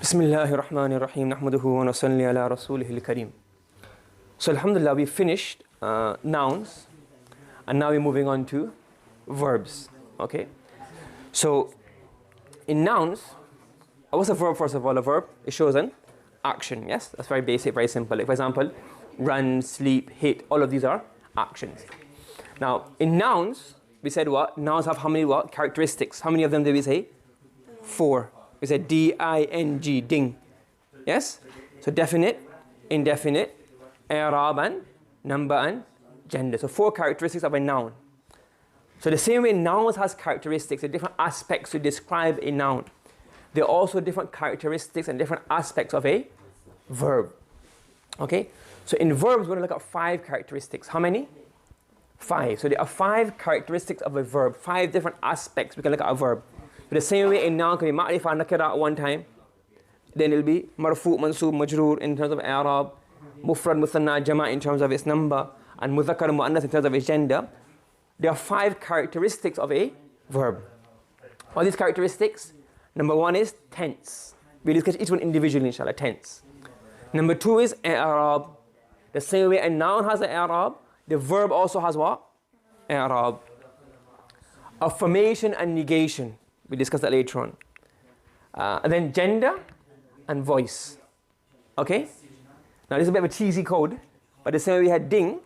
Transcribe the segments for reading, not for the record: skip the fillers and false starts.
Bismillahir Rahmanir Rahim. Nahmaduhu wa nusalli ala rasulihil kareem. So alhamdulillah, we finished nouns, and now we're moving on to verbs. Okay. So in nouns, what's a verb? First of all, a verb, it shows an action. Yes, that's very basic, very simple. Like for example, run, sleep, hit. All of these are actions. Now in nouns, we said what? Nouns have how many what? Characteristics. How many of them did we say? 4. We said D-I-N-G, ding. Yes? So definite, indefinite, i'rab and number and gender. So 4 characteristics of a noun. So the same way nouns has characteristics, the different aspects to describe a noun. There are also different characteristics and different aspects of a verb. Okay? So in verbs, we're going to look at 5 characteristics. How many? 5. So there are 5 characteristics of a verb, 5 different aspects we can look at a verb. But the same way a noun can be ma'rifah nakira at one time, then it'll be marfu, mansoob, majroor in terms of i'rab, mufrad, muthanna, jama' in terms of its number, and mudhakkar, mu'annath in terms of its gender. There are 5 characteristics of a verb. What are these characteristics? Number 1 is tense. We'll discuss each one individually, inshallah, tense. Number 2 is i'rab. The same way a noun has an i'rab, the verb also has what? I'rab. Affirmation and negation. We discuss that later on. And then gender and voice. Okay? Now this is a bit of a cheesy code, but the same way we had ding,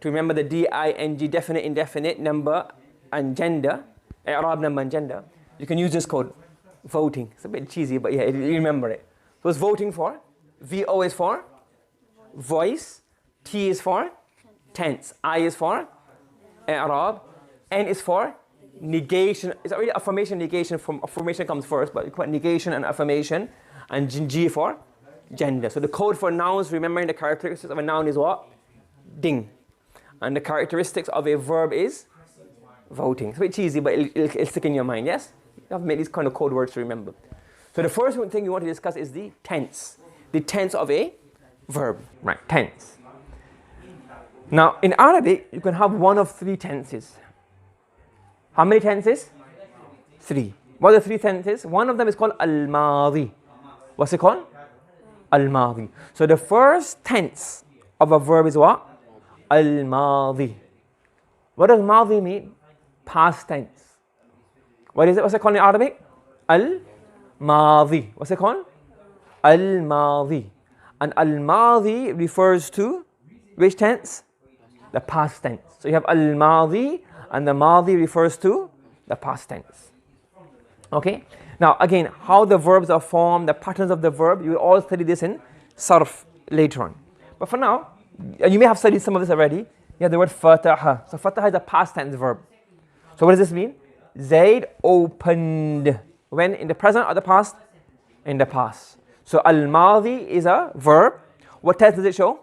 to remember the D-I-N-G, definite, indefinite, number and gender, i'rab, number and gender, you can use this code, voting. It's a bit cheesy, but yeah, you remember it. So it's voting for, V-O is for voice, T is for tense, I is for i'rab, N is for negation. It's already affirmation, negation. From affirmation comes first, but negation and affirmation, and G for gender. So the code for nouns, remembering the characteristics of a noun is what? Ding. And the characteristics of a verb is voting. It's a bit cheesy, but it'll stick in your mind, yes? You have to make these kind of code words to remember. So the first thing you want to discuss is the tense. The tense of a verb. Right, tense. Now, in Arabic, you can have one of 3 tenses. How many tenses? 3. What are the 3 tenses? One of them is called al-madi. What's it called? Al-madi. So the first tense of a verb is what? Al-madi. What does madi mean? Past tense. What is it? What's it called in Arabic? Al-madi. What's it called? Al-madi. And al-madi refers to which tense? The past tense. So you have al-madi, and the madi refers to the past tense. Okay? Now again, how the verbs are formed, the patterns of the verb, you will all study this in sarf later on. But for now, you may have studied some of this already. You have the word fataha. So fataha is a past tense verb. So what does this mean? Zaid opened. When? In the present or the past? In the past. So al-madi is a verb. What tense does it show?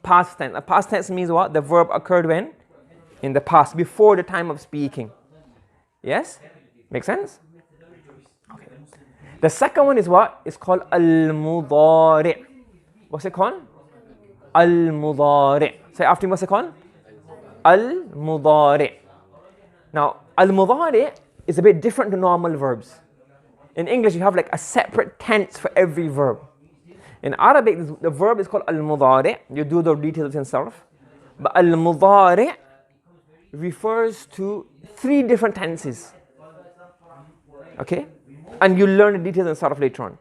Past tense. A past tense means what? The verb occurred when? In the past, before the time of speaking. Yes? Make sense? Okay. The second one is what? It's called al-mudari'. What's it called? Al-mudari'. Say after me, what's it called? Al-mudari'. Now, al-mudari' is a bit different to normal verbs. In English, you have like a separate tense for every verb. In Arabic, the verb is called al-mudari'. You do the details yourself. But al-mudari' refers to 3 different tenses. Okay? And you'll learn the details and sarf later on.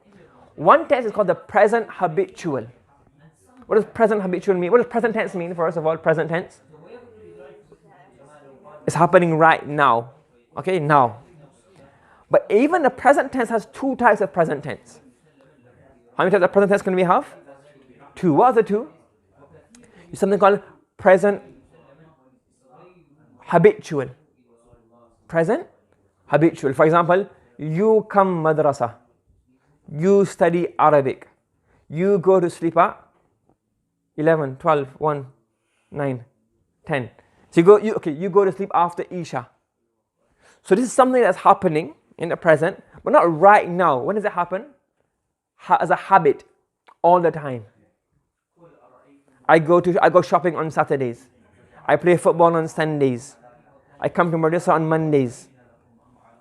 One tense is called the present habitual. What does present habitual mean? What does present tense mean, first of all? Present tense? It's happening right now. Okay, now. But even the present tense has 2 types of present tense. How many types of present tense can we have? 2. What are the 2? It's something called present habitual. Present habitual. For example, you come madrasa. You study Arabic. You go to sleep at 11, 12, 1, 9, 10. So you go to sleep after Isha. So this is something that's happening in the present, but not right now. When does it happen? As a habit, all the time. I go shopping on Saturdays. I play football on Sundays. I come to madrasa on Mondays.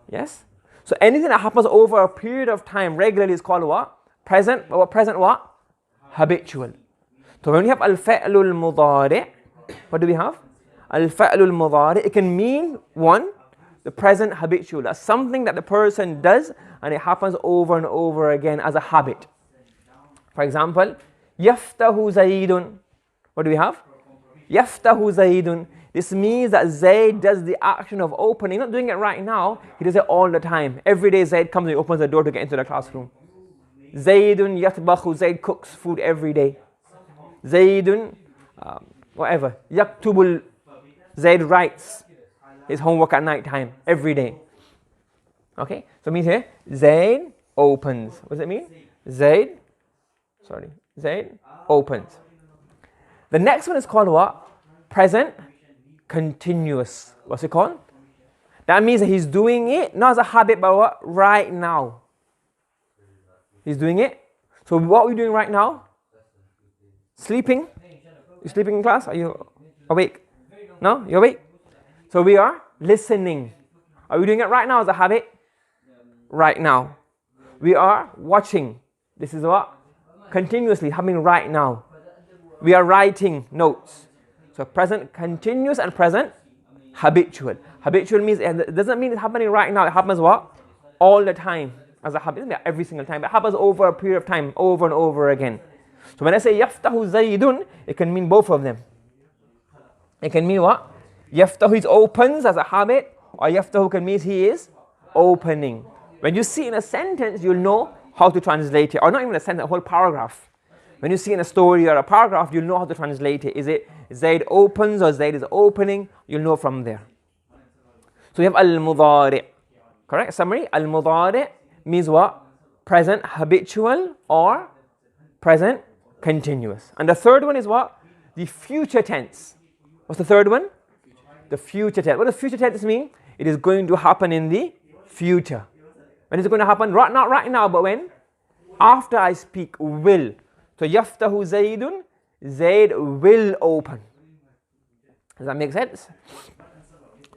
Yes? So anything that happens over a period of time regularly is called what? Present. What present what? Habitual. So when we have al-fa'lul mudari', what do we have? Al-fa'lul mudari', it can mean one, the present habitual. That's something that the person does and it happens over and over again as a habit. For example, yaftahu Zaidun. What do we have? Yaftahu Zaidun. This means that Zaid does the action of opening. Not doing it right now, he does it all the time. Every day Zaid comes and he opens the door to get into the classroom. Zaidun yatbakhu. Zaid cooks food every day. Zaidun, whatever. Yaktubul. Zaid writes his homework at night time, every day. Okay, so it means here, Zaid opens. What does it mean? Zaid opens. The next one is called what? Present continuous. What's it called? That means that he's doing it, not as a habit, but what? Right now. He's doing it. So what are we doing right now? Sleeping? You sleeping in class? Are you awake? No? You're awake? So we are listening. Are we doing it right now as a habit? Right now. We are watching. This is what? Continuously happening right now. We are writing notes. So present continuous and present habitual. Habitual means it doesn't mean it's happening right now. It happens what? All the time as a habit. It doesn't mean every single time. It happens over a period of time, over and over again. So when I say yaftahu Zaidun, it can mean both of them. It can mean what? Yaftahu is opens as a habit, or yaftahu can mean he is opening. When you see in a sentence, you'll know how to translate it. Or not even a sentence, a whole paragraph. When you see in a story or a paragraph, you'll know how to translate it. Is it Zaid opens or Zaid is opening? You'll know from there. So you have al-mudari'. Correct? Summary. Al-mudari' means what? Present habitual or present continuous. And the third one is what? The future tense. What's the third one? The future tense. What does future tense mean? It is going to happen in the future. When is it going to happen? Not right now, but when? After I speak, will. So yaftahu Zaidun, Zaid will open. Does that make sense?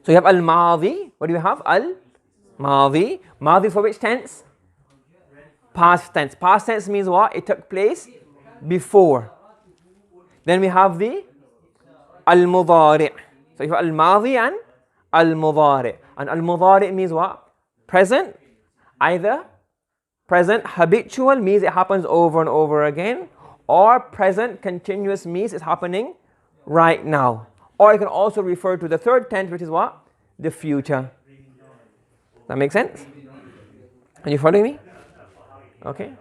So you have al-madi. What do you have? Al-madi. Madi for which tense? Past tense. Past tense means what? It took place before. Then we have the al-mudari'. So you have al-madi and al-mudari'. And al-mudari' means what? Present. Either present habitual means it happens over and over again, or present continuous means it's happening right now. Or you can also refer to the third tense, which is what? The future. That makes sense? Are you following me? Okay.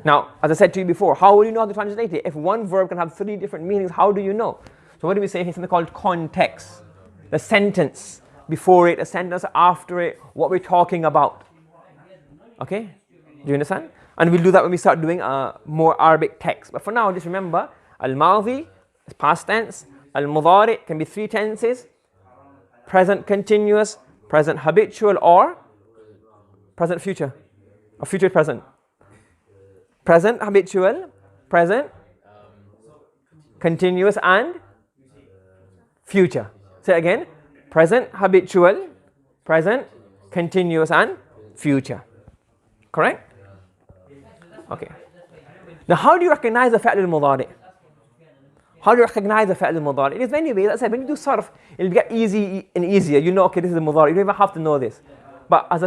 Now, as I said to you before, how will you know how to translate it? If one verb can have 3 different meanings, how do you know? So what do we say here? Something called context. The sentence before it, a sentence after it, what we're talking about. Okay? Do you understand? And we'll do that when we start doing more Arabic text. But for now, just remember, al-madi is past tense, al-mudari can be 3 tenses, present continuous, present habitual, or present future, or future present. Present habitual, present continuous, and future. Say again. Present habitual, present continuous, and future. Correct? Okay. Now, how do you recognize the fi'l al-mudari? How do you recognize the fi'l al-mudari? It is many ways. As I said, when you do sarf, it'll get easy and easier. You know, okay, this is the mudari. You don't even have to know this. But as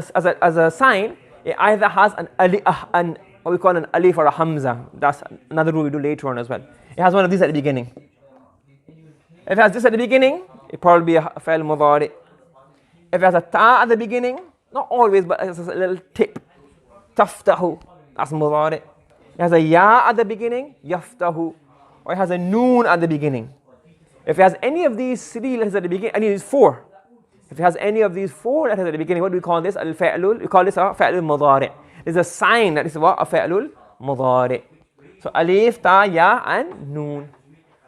a sign, it either has an what we call an alif or a hamza. That's another rule we do later on as well. It has one of these at the beginning. If it has this at the beginning, it probably be a fi'l mudari. If it has a ta at the beginning, not always, but it's a little tip. Taftahu, that's mudari. It has a ya at the beginning, yaftahu. Or it has a noon at the beginning. If it has any of these 3 letters at the beginning, any of these 4. If it has any of these 4 letters at the beginning, what do we call this? Al-fi'lul. We call this a fi'lul mudari. There's a sign that is what? A fi'lul mudari. So alif, ta, ya, and noon.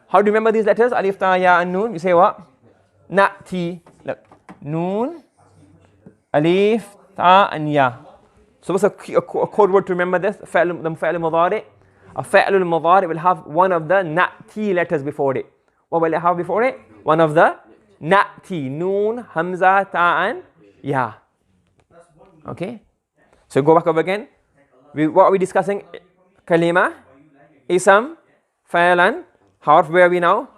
How do you remember these letters? Alif, ta, ya, and noon. You say what? Na'ti. Look. Noon, alif, ta, and ya. So what's a code word to remember this? The fi'l mudari. A fi'l mudari will have one of the na'ti letters before it. What will it have before it? One of the na'ti. Noon, hamza, ta, and ya. Okay? So go back over again. What are we discussing? Kalima, ism, fa'al and harf. Where are we now?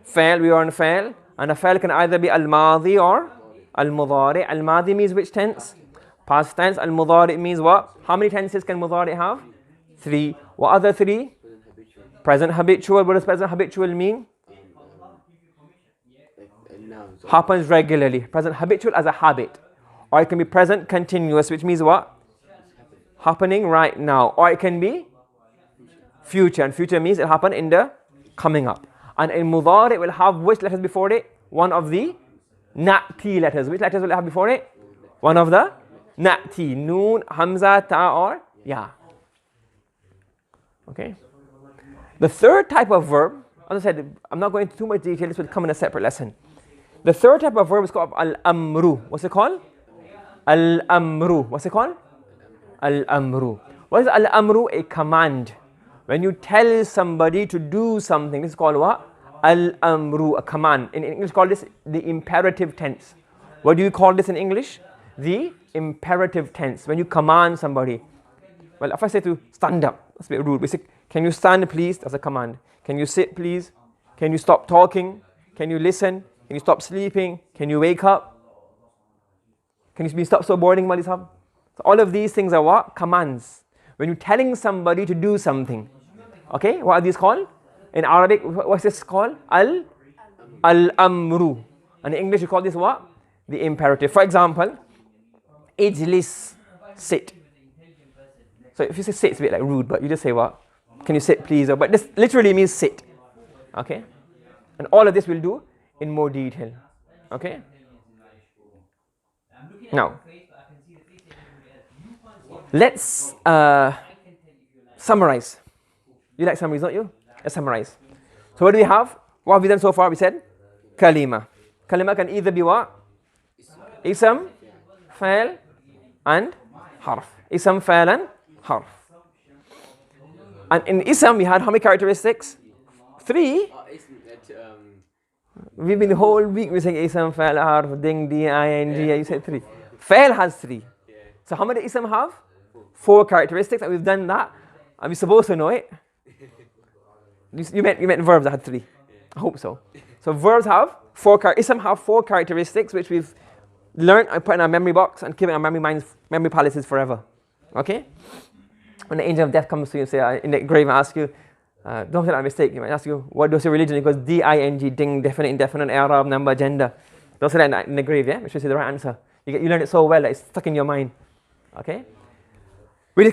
Fa'al, we are on fa'al. And a fa'al can either be al-madi or al-mudari. Al-madi means which tense? Past tense. Al-mudari means what? How many tenses can mudari have? 3. What other 3? Present habitual. What does present habitual mean? Happens regularly. Present habitual as a habit. Or it can be present continuous, which means what? Happening right now. Or it can be future. And future means it happened in the coming up. And in mudari it will have which letters before it? One of the na'ti letters. Which letters will it have before it? One of the na'ti. Noon, hamza, ta or ya. Okay. The third type of verb, as I said, I'm not going into too much detail, this will come in a separate lesson. The third type of verb is called al-amru. What's it called? Al-amru. What's it called? Al-amru. What is al-amru? A command. When you tell somebody to do something, this is called what? Al-amru, a command. In English, call this the imperative tense. What do you call this in English? The imperative tense. When you command somebody. Well, if I say to stand up, that's a bit rude. We say, can you stand please? That's a command. Can you sit please? Can you stop talking? Can you listen? Can you stop sleeping? Can you wake up? Can you stop so boring, Mali Sahab? So all of these things are what? Commands. When you're telling somebody to do something. Okay, what are these called? In Arabic, what's this called? Al-amru. And in English, you call this what? The imperative. For example, ijlis, sit. So if you say sit, it's a bit like rude, but you just say what? Can you sit please? But this literally means sit. Okay? And all of this we'll do in more detail. Okay? Now, let's summarize. You like summaries, don't you? Let's summarize. So what do we have? What have we done so far? We said kalima. Kalima can either be what? Ism, fa'al and harf. Ism, fa'al and harf. And in ism we had how many characteristics? 3. We've been the whole week we saying ism, fa'al, harf, ding, ing. You said 3. Fa'al has 3. So how many ism have? 4 characteristics, and we've done that. Are we supposed to know it? You meant verbs that had 3. I hope so. So verbs have 4 ism have 4 characteristics which we've learned and put in our memory box and keep in our memory palaces forever. Okay? When the angel of death comes to you and say in the grave and ask you, don't make that mistake, he might ask you, what does your religion? He goes D-I-N-G, ding, definite, indefinite, Arab, number, gender. Don't say that in the grave, yeah? Which is the right answer. You learn it so well that it's stuck in your mind. Okay? What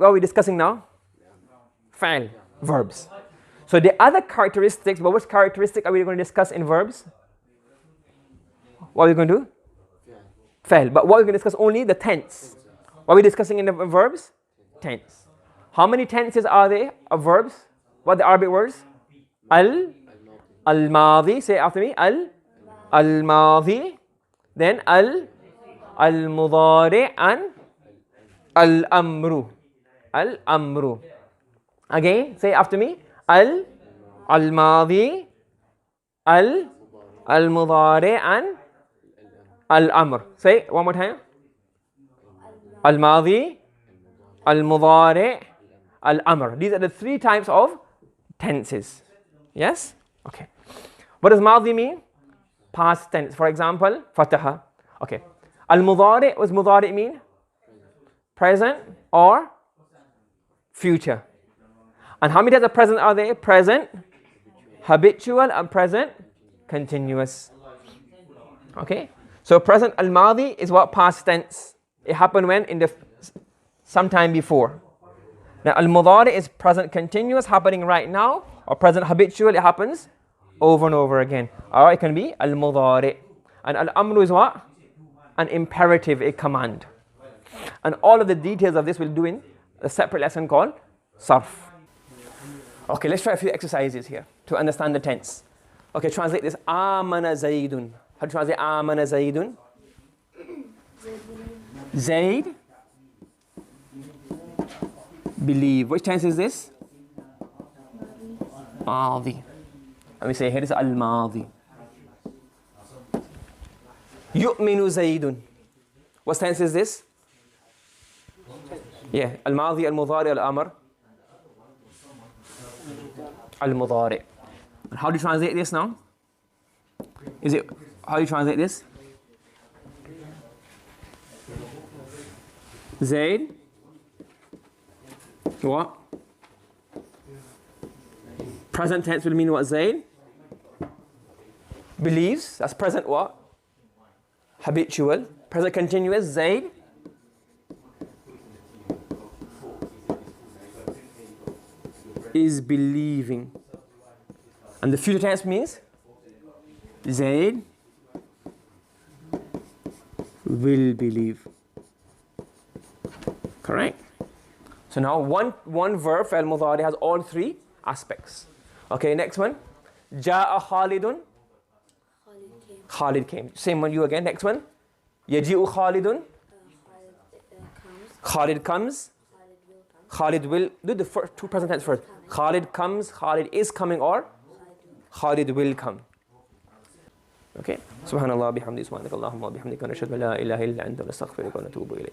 are we discussing now? Fa'al, verbs. So the other characteristics, but which characteristic are we going to discuss in verbs? What are we going to do? Fa'al. But what are we going to discuss? Only the tense. What are we discussing in the verbs? Tense. How many tenses are there of verbs? What are the Arabic words? Al-madi. Say it after me. Al-madi. Then al-mudari and al-amru. Al-amru. Again, say after me. Al-madi, al-mudari and al-amr. Say it one more time. Al-madi, al-mudari, al-amr. These are the 3 types of tenses. Yes? Okay. What does madi mean? Past tense. For example, fataha. Okay. Al-mudari, what does mudari mean? Present or future. And how many types of present are there? Present, habitual and present continuous. Okay? So present al-madi is what? Past tense. It happened when? In the sometime before. Now al-mudari is present continuous, happening right now, or present habitual, it happens over and over again. Or it can be al-mudari. And al-amru is what? An imperative, a command. And all of the details of this we'll do in a separate lesson called sarf. Okay, let's try a few exercises here to understand the tense. Okay, translate this. Amana Zaydun. How do you translate Amana Zaydun? Zayd. Believe. Which tense is this? Madi. And we say here is al-madi. Yu'minu Zaydun. What tense is this? Yeah, al-madi, al-mudari, al-amr. Al-mudari. And how do you translate this now? How do you translate this? Zayd. What? Present tense will mean what, Zayd? Believes. That's present what? Habitual. Present continuous, Zayd. Is believing. And the future tense means Zayd will believe. Correct? So now one verb, fi'l mudari, has all three aspects. Okay, next one. Ja'a Khalidun. Khalid came. Same one, you again. Next one. Yaji'u Khalidun. Khalid comes. Khalid will. Do the first, two present tense first. Khalid comes, Khalid is coming, or Khalid will come. Okay. Subhanallah bihamdi subhanakallahumma bihamdika nashhadu an la ilaha illa anta nastaghfiruka wa natubu ilayk.